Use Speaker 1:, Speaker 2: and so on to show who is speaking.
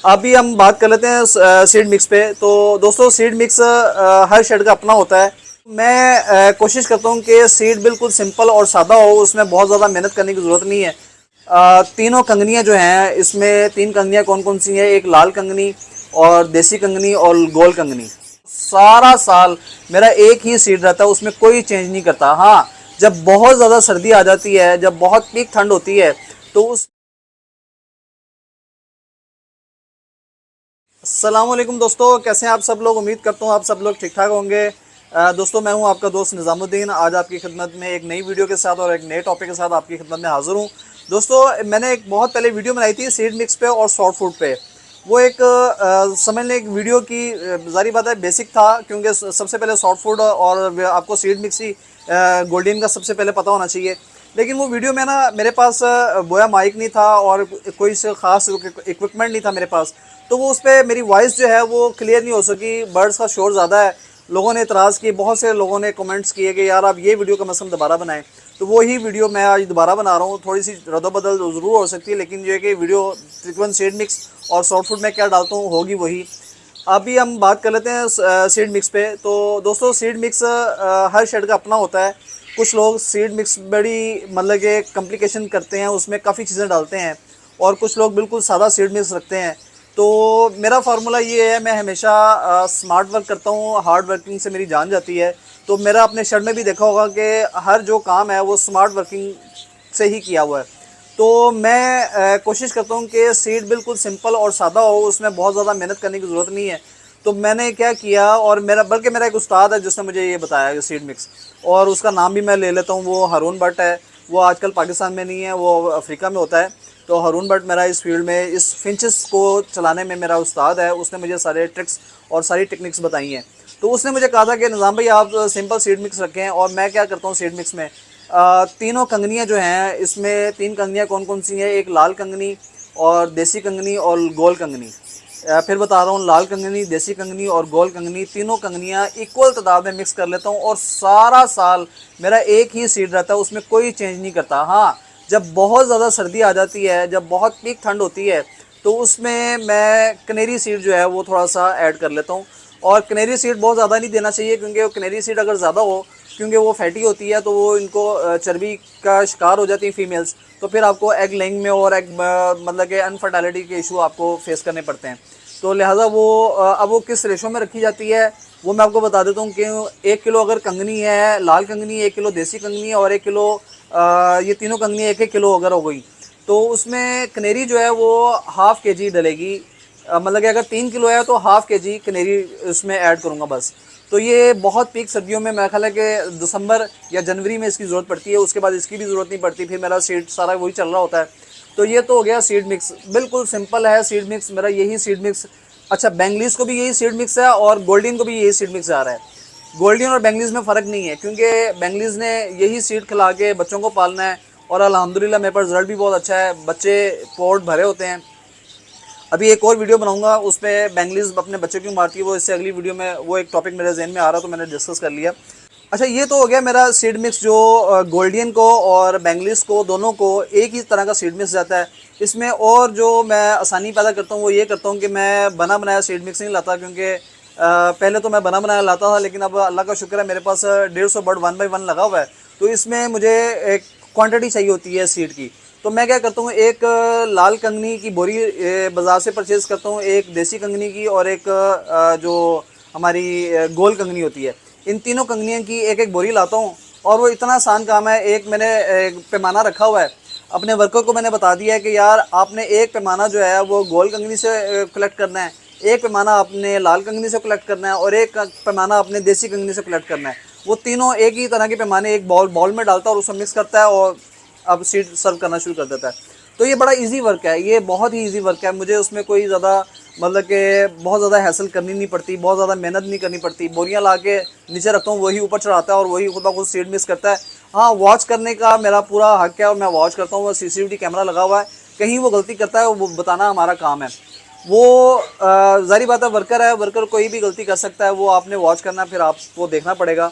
Speaker 1: अभी हम बात कर लेते हैं सीड मिक्स पे। तो दोस्तों सीड मिक्स हर शेड का अपना होता है। मैं कोशिश करता हूँ कि सीड बिल्कुल सिंपल और सादा हो, उसमें बहुत ज़्यादा मेहनत करने की ज़रूरत नहीं है। तीनों कंगनियाँ जो हैं, इसमें तीन कंगनियाँ कौन कौन सी हैं? एक लाल कंगनी और देसी कंगनी और गोल कंगनी। सारा साल मेरा एक ही सीड रहता है, उसमें कोई चेंज नहीं करता। हाँ, जब बहुत ज़्यादा सर्दी आ जाती है, जब बहुत पीक ठंड होती है, तो उस अस्सलामुअलैकुम दोस्तों, कैसे हैं आप सब लोग? उम्मीद करता हूँ आप सब लोग ठीक ठाक होंगे। दोस्तों, मैं हूँ आपका दोस्त निज़ामुद्दीन। आज आपकी खिदमत में एक नई वीडियो के साथ और एक नए टॉपिक के साथ आपकी खिदमत में हाज़िर हूँ। दोस्तों, मैंने एक बहुत पहले वीडियो बनाई थी सीड मिक्स पे और शॉर्ट फूड पे। वो एक समझ लें एक वीडियो की ज़ाहिर बात है बेसिक था, क्योंकि सबसे पहले शॉर्ट फूड और आपको सीड मिक्स ही गोल्डन का सबसे पहले पता होना चाहिए। लेकिन वो वीडियो में ना मेरे पास बोया माइक नहीं था और कोई से ख़ास इक्विपमेंट नहीं था मेरे पास, तो वो उस पर मेरी वॉइस जो है वो क्लियर नहीं हो सकी। बर्ड्स का शोर ज़्यादा है, लोगों ने इतराज़ किए, बहुत से लोगों ने कमेंट्स किए कि यार आप ये वीडियो कम से कम दोबारा बनाएं। तो वही वीडियो मैं आज दोबारा बना रहा हूँ। थोड़ी सी रद्दबदल ज़रूर हो सकती है, लेकिन जो है कि वीडियो तकरीबन सीड मिक्स और सॉफ्ट फूड में क्या डालता हूँ होगी वही। अभी हम बात कर लेते हैं सीड मिक्स पे। तो दोस्तों सीड मिक्स हर शेड का अपना होता है। कुछ लोग सीड मिक्स बड़ी मतलब कि कम्प्लिकेशन करते हैं, उसमें काफ़ी चीज़ें डालते हैं, और कुछ लोग बिल्कुल सादा सीड मिक्स रखते हैं। तो मेरा फार्मूला ये है, मैं हमेशा स्मार्ट वर्क करता हूँ, हार्ड वर्किंग से मेरी जान जाती है। तो मेरा अपने शेड में भी देखा होगा कि हर जो काम है वो स्मार्ट वर्किंग से ही किया हुआ है। तो मैं कोशिश करता हूँ कि सीड बिल्कुल सिंपल और सादा हो, उसमें बहुत ज़्यादा मेहनत करने की ज़रूरत नहीं है। तो मैंने क्या किया, और मेरा एक उस्ताद है जिसने मुझे ये बताया कि सीड मिक्स, और उसका नाम भी मैं ले लेता हूँ, वो हारून भट्ट है। वो आजकल पाकिस्तान में नहीं है, वो अफ्रीका में होता है। तो हारून भट्ट मेरा इस फील्ड में, इस फिंचेस को चलाने में मेरा उस्ताद है। उसने मुझे सारे ट्रिक्स और सारी टेक्निक्स बताई हैं। तो उसने मुझे कहा था कि निज़ाम भाई आप सिंपल सीड मिक्स रखें। और मैं क्या करता हूँ सीड मिक्स में, तीनों कंगनियाँ जो हैं, इसमें तीन कंगनियाँ कौन कौन सी हैं? एक लाल कंगनी और देसी कंगनी और गोल कंगनी। फिर बता रहा हूँ, लाल कंगनी, देसी कंगनी और गोल कंगनी, तीनों कंगनियाँ इक्वल तादाद में मिक्स कर लेता हूँ, और सारा साल मेरा एक ही सीड रहता है, उसमें कोई चेंज नहीं करता। हाँ, जब बहुत ज़्यादा सर्दी आ जाती है, जब बहुत पीक ठंड होती है, तो उसमें मैं कनेरी सीड जो है वो थोड़ा सा ऐड कर लेता हूँ। और कनेरी सीड बहुत ज़्यादा नहीं देना चाहिए, क्योंकि वो कनेरी सीड अगर ज़्यादा हो, क्योंकि वो फैटी होती है, तो वो इनको चर्बी का शिकार हो जाती हैं फीमेल्स। तो फिर आपको एग लेइंग में और एग मतलब कि अनफर्टिलिटी के इशू आपको फेस करने पड़ते हैं। तो लिहाजा वो अब वो किस रेशो में रखी जाती है वो मैं आपको बता देता हूँ कि 1 किलो अगर कंगनी है, लाल कंगनी, 1 किलो देसी कंगनी है, और 1 किलो ये तीनों कंगनी 1 1 किलो अगर हो गई, तो उसमें कनेरी जो है वो ½ kg डलेगी। मतलब कि अगर 3 किलो है तो ½ kg कनेरी उसमें ऐड करूँगा बस। तो ये बहुत पीक सर्दियों में, मेरा ख्याल है कि दिसंबर या जनवरी में इसकी ज़रूरत पड़ती है, उसके बाद इसकी भी ज़रूरत नहीं पड़ती, फिर मेरा सीड सारा वही चल रहा होता है। तो ये तो हो गया सीड मिक्स, बिल्कुल सिंपल है सीड मिक्स मेरा, यही सीड मिक्स। अच्छा, बेंगलीज को भी यही सीड मिक्स है और गोल्डन को भी यही सीड मिक्स आ रहा है। गोल्डन और बेंगलीज में फ़र्क नहीं है, क्योंकि बेंगलीज ने यही सीड खिला के बच्चों को पालना है, और अल्हम्दुलिल्लाह मेरे पास रिजल्ट भी बहुत अच्छा है, बच्चे पोर्ट भरे होते हैं। अभी एक और वीडियो बनाऊंगा, उस पर बेंगलीज अपने बच्चे क्यों मारती है, वो इससे अगली वीडियो में, वो एक टॉपिक मेरे जहन में आ रहा, तो मैंने डिस्कस कर लिया। अच्छा, ये तो हो गया मेरा सीड मिक्स, जो गोल्डियन को और बेंगलीज को दोनों को एक ही तरह का सीड मिक्स जाता है। इसमें और जो मैं आसानी पैदा करता हूँ वो ये करता हूँ कि मैं बना बनाया सीड मिक्स नहीं लाता, क्योंकि पहले तो मैं बना बनाया लाता था, लेकिन अब अल्लाह का शुक्र है मेरे पास 150 बर्ड 1 बाय 1 लगा हुआ है। तो इसमें मुझे एक क्वांटिटी चाहिए होती है सीड की। तो मैं क्या करता हूँ, एक लाल कंगनी की बोरी बाज़ार से परचेज़ करता हूँ, एक देसी कंगनी की, और एक जो हमारी गोल कंगनी होती है। इन तीनों कंगनियों की एक एक बोरी लाता हूँ। और वो इतना आसान काम है, एक मैंने एक पैमाना रखा हुआ है। अपने वर्कर को मैंने बता दिया है कि यार आपने एक पैमाना जो है वो गोल कंगनी से कलेक्ट करना है, एक पैमाना आपने लाल कंगनी से कलेक्ट करना है, और एक पैमाना आपने देसी कंगनी से कलेक्ट करना है। वो तीनों एक ही तरह के पैमाने एक बाउल में डालता है, और उसमें मिक्स करता है, और अब सीड सर्व करना शुरू कर देता है। तो ये बड़ा इजी वर्क है, ये बहुत ही इजी वर्क है। मुझे उसमें कोई ज़्यादा मतलब कि बहुत ज़्यादा हैसल करनी नहीं पड़ती, बहुत ज़्यादा मेहनत नहीं करनी पड़ती। बोरियां ला के नीचे रखता हूँ, वही ऊपर चढ़ाता है और वही खुद ब खुद सीड मिक्स करता है। हाँ, वॉच करने का मेरा पूरा हक है और मैं वॉच करता हूँ, वो CCTV कैमरा लगा हुआ है। कहीं वो गलती करता है वो बताना हमारा काम है। वो ज़ाहिर बात है, वर्कर है, वर्कर कोई भी गलती कर सकता है, वो आपने वॉच करना है, फिर आपको देखना पड़ेगा।